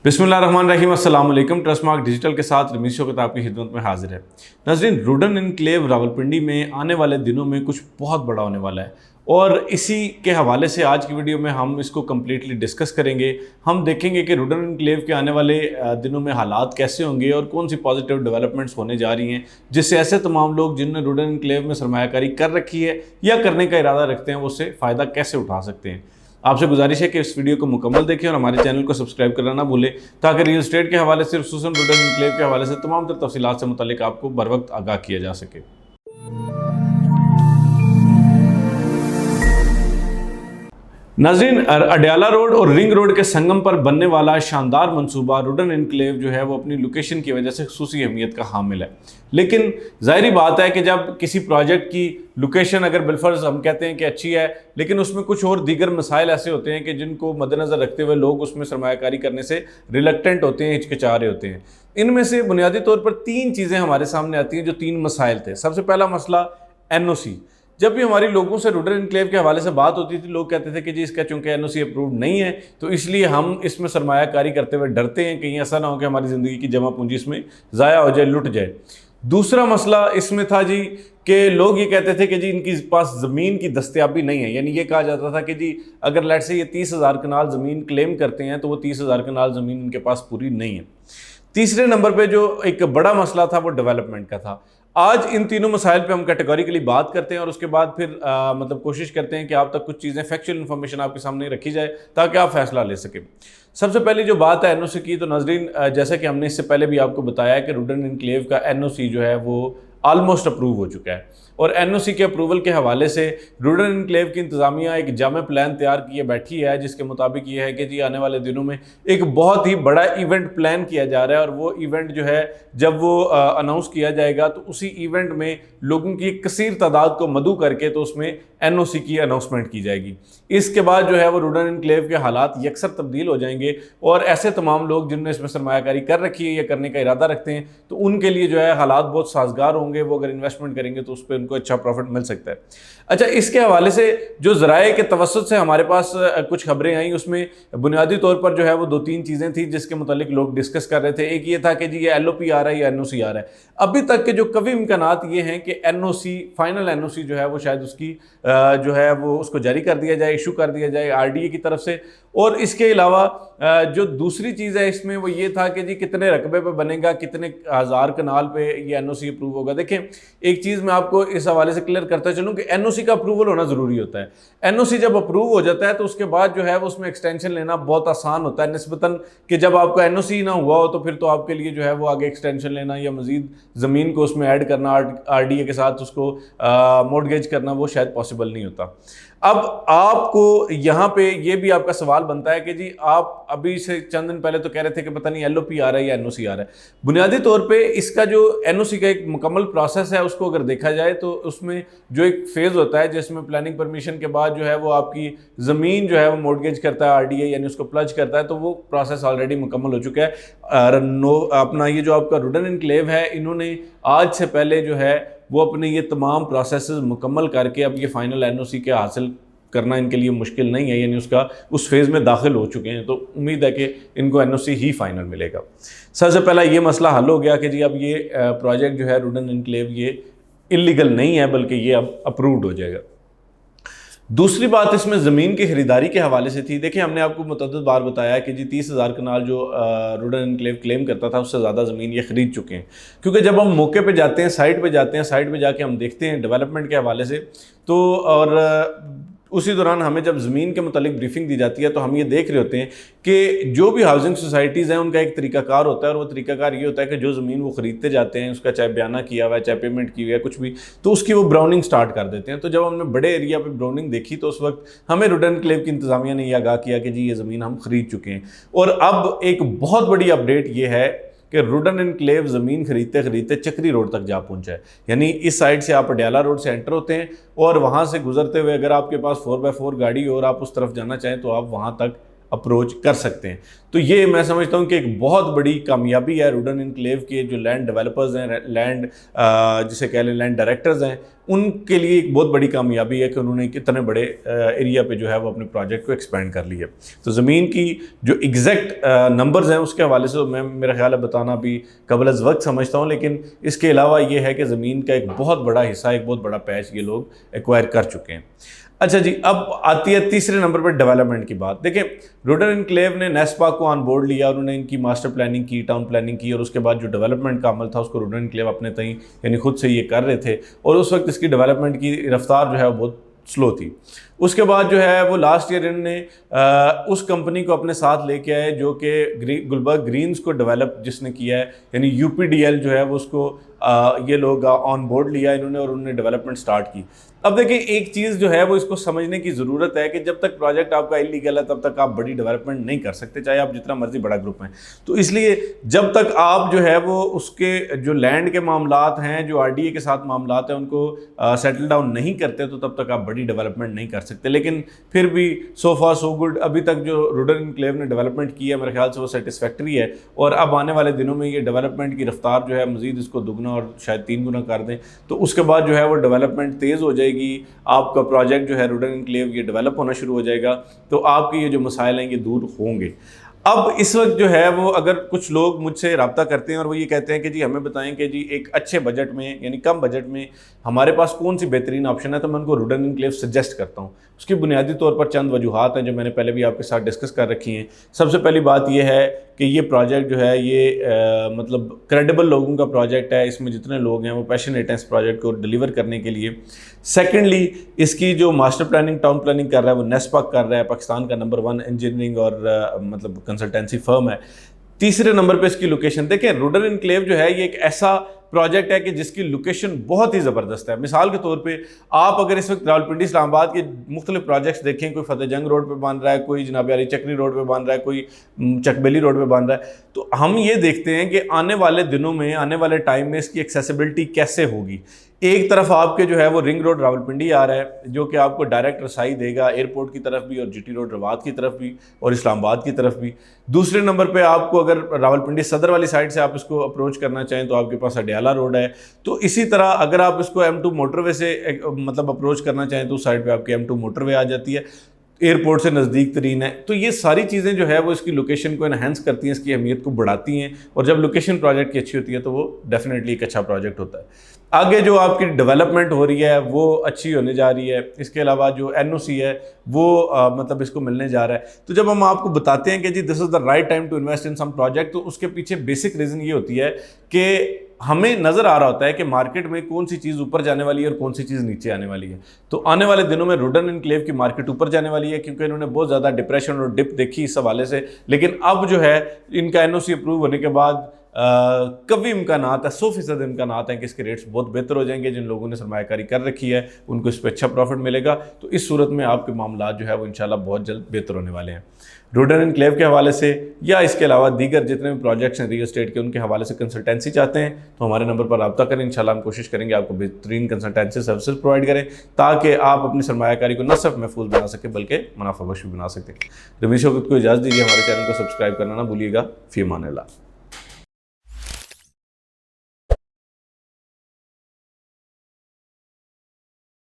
बिस्मिल्लाहिर्रहमानिर्रहीम, अस्सलाम वालेकुम। ट्रस्ट मार्क डिजिटल के साथ रमीज शौकत आपकी खिदमत में हाजिर है। नाज़रीन, रुडन एनक्लेव रावलपिंडी में आने वाले दिनों में कुछ बहुत बड़ा होने वाला है और इसी के हवाले से आज की वीडियो में हम इसको कम्प्लीटली डिस्कस करेंगे। हम देखेंगे कि रुडन एनक्लेव के आने वाले दिनों में हालात कैसे होंगे और कौन सी पॉजिटिव डेवलपमेंट्स होने जा रही हैं, जिससे ऐसे तमाम लोग जिन्होंने रुडन एनक्लेव में सरमायाकारी कर रखी है या करने का इरादा रखते हैं वो उससे फ़ायदा कैसे उठा सकते हैं। आपसे गुजारिश है कि इस वीडियो को मुकम्मल देखें और हमारे चैनल को सब्सक्राइब करना ना भूलें, ताकि रियल एस्टेट के हवाले से, खुसूसन रुडन एनक्लेव के हवाले से तमाम तर तफसीलात से मुतालिक आपको बर वक्त आगाह किया जा सके। नाज़रीन, अडयाला रोड और रिंग रोड के संगम पर बनने वाला शानदार मंसूबा रुडन एनक्लेव जो है वो अपनी लोकेशन की वजह से खुसूसी अहमियत का हामिल है। लेकिन ज़ाहिरी बात है कि जब किसी प्रोजेक्ट की लोकेशन अगर बिलफर्ज हम कहते हैं कि अच्छी है, लेकिन उसमें कुछ और दीगर मसाइल ऐसे होते हैं कि जिनको मद्देनज़र रखते हुए लोग उसमें सरमायाकारी करने से रिलक्टेंट होते हैं, हिचकिचा रहे होते हैं। इनमें से बुनियादी तौर पर तीन चीज़ें हमारे सामने आती हैं जो तीन मसाइल थे। सबसे पहला मसला NOC। जब भी हमारी लोगों से रुडन एनक्लेव के हवाले से बात होती थी, लोग कहते थे कि जी इसका चूंकि NOC अप्रूव्ड नहीं है तो इसलिए हम इसमें सरमायाकारी करते हुए डरते हैं, कहीं ऐसा ना हो कि हमारी ज़िंदगी की जमा पूंजी इसमें ज़ाया हो जाए, लुट जाए। दूसरा मसला इसमें था जी कि लोग ये कहते थे कि जी इनके पास ज़मीन की दस्तयाबी नहीं है, यानी ये कहा जाता था कि जी अगर लेट से ये 30,000 कनाल ज़मीन क्लेम करते हैं तो वो 30,000 कनाल ज़मीन इनके पास पूरी नहीं है। तीसरे नंबर पे जो एक बड़ा मसला था वो डेवलपमेंट का था। आज इन तीनों मसाइल पे हम कैटेगोरिकली बात करते हैं और उसके बाद फिर मतलब कोशिश करते हैं कि आप तक कुछ चीज़ें फैक्चुअल इन्फॉर्मेशन आपके सामने रखी जाए ताकि आप फैसला ले सकें। सबसे पहली जो बात है NOC की, तो नाज़रीन जैसा कि हमने इससे पहले भी आपको बताया है कि रुडन एनक्लेव का NOC जो है वो ऑलमोस्ट अप्रूव हो चुका है और NOC के अप्रूवल के हवाले से रुडन एनक्लेव की इंतज़ामिया एक जामे प्लान तैयार किए बैठी है, जिसके मुताबिक ये है कि जी आने वाले दिनों में एक बहुत ही बड़ा इवेंट प्लान किया जा रहा है और वो इवेंट जो है जब वो अनाउंस किया जाएगा तो उसी इवेंट में लोगों की एक कसीर तादाद को मदऊ करके तो उसमें NOC की अनाउंसमेंट की जाएगी। इसके बाद जो है वो रुडन एनक्लेव के हालात यकसर तब्दील हो जाएंगे और ऐसे तमाम लोग जिन्होंने इसमें सरमायाकारी कर रखी है या करने का इरादा रखते हैं तो उनके लिए जो है हालात बहुत साजगार होंगे। वो अगर इन्वेस्टमेंट करेंगे तो उस पर उनको अच्छा प्रॉफिट मिल सकता है। अच्छा, इसके हवाले से जो ज़राए के तवस्सुत से हमारे पास कुछ खबरें आई, उसमें बुनियादी तौर पर जो है वो दो तीन चीज़ें थी जिसके मुतालिक लोग डिस्कस कर रहे थे। एक ये था कि जी ये LOP आ रहा है या NOC आ रहा है। अभी तक के जो कभी इम्कानात ये हैं कि NOC, फाइनल NOC जो है वो शायद उसकी जो है वो उसको जारी कर दिया जाए, इशू कर दिया जाए RDA की तरफ से। और इसके अलावा जो दूसरी चीज़ है इसमें वो ये था कि जी कितने रकबे पे बनेगा, कितने हज़ार कनाल पे ये NOC अप्रूव होगा। देखें, एक चीज़ मैं आपको इस हवाले से क्लियर करता चलूँ कि NOC का अप्रूवल होना ज़रूरी होता है। NOC जब अप्रूव हो जाता है तो उसके बाद जो है वो उसमें एक्सटेंशन लेना बहुत आसान होता है निस्बतन कि जब आपका NOC ना हुआ हो तो फिर तो आपके लिए जो है वो आगे एक्सटेंशन लेना या मज़ीद ज़मीन को उसमें ऐड करना, RDA के साथ उसको मॉर्टगेज करना, वो शायद पॉसिबल नहीं होता। अब आपको यहाँ पे ये भी आपका सवाल बनता है कि जी आप अभी से चंद दिन पहले तो कह रहे थे कि पता नहीं LOP आ रहा है या NOC आ रहा है। बुनियादी तौर पे इसका जो NOC का एक मुकम्मल प्रोसेस है उसको अगर देखा जाए तो उसमें जो एक फेज़ होता है जिसमें प्लानिंग परमिशन के बाद जो है वो आपकी ज़मीन जो है वो मॉर्टगेज करता है RDA, यानी उसको प्लज करता है, तो वो प्रोसेस ऑलरेडी मुकम्मल हो चुका है। अपना ये जो आपका रुडन एनक्लेव है, इन्होंने आज से पहले जो है वो अपने ये तमाम प्रोसेसेस मुकम्मल करके अब ये फाइनल NOC के हासिल करना इनके लिए मुश्किल नहीं है, यानी उसका उस फेज़ में दाखिल हो चुके हैं। तो उम्मीद है कि इनको NOC ही फाइनल मिलेगा। सबसे पहला ये मसला हल हो गया कि जी अब ये प्रोजेक्ट जो है रुडन एनक्लेव ये इलीगल नहीं है बल्कि ये अब अप्रूव्ड हो जाएगा। दूसरी बात इसमें ज़मीन की खरीदारी के हवाले से थी। देखिए, हमने आपको मुतअद्दिद बार बताया कि जी 30,000 कनाल जो रुडन एनक्लेव क्लेम करता था उससे ज़्यादा ज़मीन ये ख़रीद चुके हैं। क्योंकि जब हम मौके पे जाते हैं, साइट पे जाते हैं, साइट पे जाके हम देखते हैं डेवलपमेंट के हवाले से तो और उसी दौरान हमें जब ज़मीन के मुतालिक ब्रीफिंग दी जाती है तो हम ये देख रहे होते हैं कि जो भी हाउसिंग सोसाइटीज़ हैं उनका एक तरीकाकार होता है और वो तरीकाकार ये होता है कि जो ज़मीन वो ख़रीदते जाते हैं, उसका चाहे बयाना किया हुआ है, चाहे पेमेंट की हुई है, कुछ भी, तो उसकी वो ब्राउनिंग स्टार्ट कर देते हैं। तो जब हमने बड़े एरिया पे ब्राउनिंग देखी तो उस वक्त हमें रुडन एनक्लेव की इंतज़ामिया ने यह आगाह किया कि जी ये ज़मीन हम ख़रीद चुके हैं। और अब एक बहुत बड़ी अपडेट ये है कि रुडन एनक्लेव ज़मीन खरीदते खरीदते चक्री रोड तक जा पहुंचा है। यानी इस साइड से आप अडयाला रोड से एंटर होते हैं और वहाँ से गुजरते हुए अगर आपके पास 4x4 गाड़ी और आप उस तरफ जाना चाहें तो आप वहाँ तक अप्रोच कर सकते हैं। तो ये मैं समझता हूँ कि एक बहुत बड़ी कामयाबी है रुडन एनक्लेव के जो लैंड डेवलपर्स हैं, लैंड जिसे कह लें लैंड डायरेक्टर्स हैं, उनके लिए एक बहुत बड़ी कामयाबी है कि उन्होंने कितने बड़े एरिया पे जो है वो अपने प्रोजेक्ट को एक्सपेंड कर लिया। तो ज़मीन की जो एग्जैक्ट नंबर्स हैं उसके हवाले से मैं मेरा ख्याल है बताना भी कबल अज़ वक्त समझता हूँ, लेकिन इसके अलावा ये है कि ज़मीन का एक बहुत बड़ा हिस्सा, एक बहुत बड़ा पैच ये लोग एक्वायर कर चुके हैं। अच्छा जी, अब आती है तीसरे नंबर पर डेवलपमेंट की बात। देखिए, रुडन एनक्लेव ने नेस्पा को ऑन बोर्ड लिया, उन्होंने इनकी मास्टर प्लानिंग की, टाउन प्लानिंग की, और उसके बाद जो डेवलपमेंट का अमल था उसको रुडन एनक्लेव अपने तई यानी खुद से ये कर रहे थे, और उस वक्त इसकी डेवलपमेंट की रफ्तार जो है वो बहुत स्लो थी। उसके बाद जो है वो लास्ट ईयर इन्होंने उस कंपनी को अपने साथ लेके आए जो कि गुलबर्ग ग्रीन्स को डेवलप जिसने किया है, यानी यूपीडीएल जो है वो उसको ये लोग ऑन बोर्ड लिया इन्होंने और उन्होंने डेवलपमेंट स्टार्ट की। अब देखिए, एक चीज़ जो है वो इसको समझने की ज़रूरत है कि जब तक प्रोजेक्ट आपका इलीगल है तब तक आप बड़ी डेवलपमेंट नहीं कर सकते, चाहे आप जितना मर्जी बड़ा ग्रुप हैं। तो इसलिए जब तक आप जो है वो उसके जो लैंड के मामलात हैं, जो आरडीए के साथ मामलात हैं, उनको सेटल डाउन नहीं करते तो तब तक आप बड़ी डेवलपमेंट नहीं कर सकते। लेकिन फिर भी सो फार सो गुड, अभी तक जो रुडन एनक्लेव ने डेवलपमेंट की है मेरे ख्याल से वो सेटिस्फैक्ट्री है, और अब आने वाले दिनों में ये डेवलपमेंट की रफ्तार जो है मज़ीद इसको दुगना और शायद 3 गुना कर दें, तो उसके बाद जो है वो डेवलपमेंट तेज़ हो जाएगी, आपका प्रोजेक्ट जो है रुडन एनक्लेव ये डेवलप होना शुरू हो जाएगा, तो आपके ये जो मसाइल हैं ये दूर होंगे। अब इस वक्त जो है वो अगर कुछ लोग मुझसे रब्ता करते हैं और वो ये कहते हैं कि जी हमें बताएं कि जी एक अच्छे बजट में यानी कम बजट में हमारे पास कौन सी बेहतरीन ऑप्शन है, तो मैं उनको रुडन एनक्लेव सजेस्ट करता हूँ। उसकी बुनियादी तौर पर चंद वजूहात हैं जो मैंने पहले भी आपके साथ डिस्कस कर रखी हैं। सबसे पहली बात यह है कि ये प्रोजेक्ट जो है ये मतलब क्रेडिबल लोगों का प्रोजेक्ट है, इसमें जितने लोग हैं वो पैशनेट हैं इस प्रोजेक्ट को डिलीवर करने के लिए। सेकेंडली, इसकी जो मास्टर प्लानिंग टाउन प्लानिंग कर रहा है वो नेस्पा कर रहा है, पाकिस्तान का नंबर 1 इंजीनियरिंग और मतलब कंसल्टेंसी फर्म है। तीसरे नंबर पे इसकी लोकेशन देखें, रुडन एनक्लेव जो है ये एक ऐसा प्रोजेक्ट है कि जिसकी लोकेशन बहुत ही ज़बरदस्त है। मिसाल के तौर पे आप अगर इस वक्त रावलपिंडी इस्लामाबाद के मुख्तलिफ प्रोजेक्ट्स देखें, कोई फतेह जंग रोड पे बन रहा है, कोई जनाब अली चक्री रोड पे बन रहा है, कोई चकबेली रोड पे बन रहा है, तो हम ये देखते हैं कि आने वाले दिनों में, आने वाले टाइम में इसकी एक्सेसिबिलिटी कैसे होगी। एक तरफ आपके जो है वो रिंग रोड रावलपिंडी आ रहा है जो कि आपको डायरेक्ट रसाई देगा एयरपोर्ट की तरफ भी और जीटी रोड रवात की तरफ भी और इस्लामाबाद की तरफ भी। दूसरे नंबर पे आपको अगर रावलपिंडी सदर वाली साइड से आप इसको अप्रोच करना चाहें तो आपके पास अडियाला रोड है। तो इसी तरह अगर आप इसको M2 मोटरवे से मतलब अप्रोच करना चाहें तो उस साइड पर आपकी M2 मोटरवे आ जाती है, एयरपोर्ट से नज़दीक तरीन है। तो ये सारी चीज़ें जो है वो इसकी लोकेशन को इन्हेंस करती हैं, इसकी अहमियत को बढ़ाती हैं, और जब लोकेशन प्रोजेक्ट की अच्छी होती है तो वो डेफिनेटली एक अच्छा प्रोजेक्ट होता है। आगे जो आपकी डेवलपमेंट हो रही है वो अच्छी होने जा रही है। इसके अलावा जो NOC है वो मतलब इसको मिलने जा रहा है। तो जब हम आपको बताते हैं कि जी this is the right time to invest in some project, तो उसके पीछे बेसिक रीज़न ये होती है कि हमें नज़र आ रहा होता है कि मार्केट में कौन सी चीज़ ऊपर जाने वाली है और कौन सी चीज़ नीचे आने वाली है। तो आने वाले दिनों में रुडन एनक्लेव की मार्केट ऊपर जाने वाली है क्योंकि इन्होंने बहुत ज़्यादा डिप्रेशन और डिप देखी इस हवाले से। लेकिन अब जो है इनका NOC अप्रूव होने के बाद कभी इम्कानात है, 100% इम्कानात हैं कि इसके रेट्स बहुत बेहतर हो जाएंगे। जिन लोगों ने सरमायाकारी कर रखी है उनको इस पर अच्छा प्रॉफिट मिलेगा। तो इस सूरत में आपके मामला जो है वो इंशाल्लाह बहुत जल्द बेहतर होने वाले हैं। रुडन एनक्लेव के हवाले से या इसके अलावा दीगर जितने भी प्रोजेक्ट्स हैं रियल एस्टेट के, उनके हवाले से कंसल्टेंसी चाहते हैं तो हमारे नंबर पर रब्ता करें। इंशाल्लाह हम कोशिश करेंगे आपको बेहतरीन कंसल्टेंसी सर्विसेज प्रोवाइड करें ताकि आप अपनी सरमायाकारी को न सिर्फ महफूज बना सकें बल्कि मुनाफा बख्श भी बना सकें। रमीश वक्त को इजाज़त दीजिए, हमारे चैनल को सब्सक्राइब करना ना भूलिएगा। फ़ी अमान अल्लाह।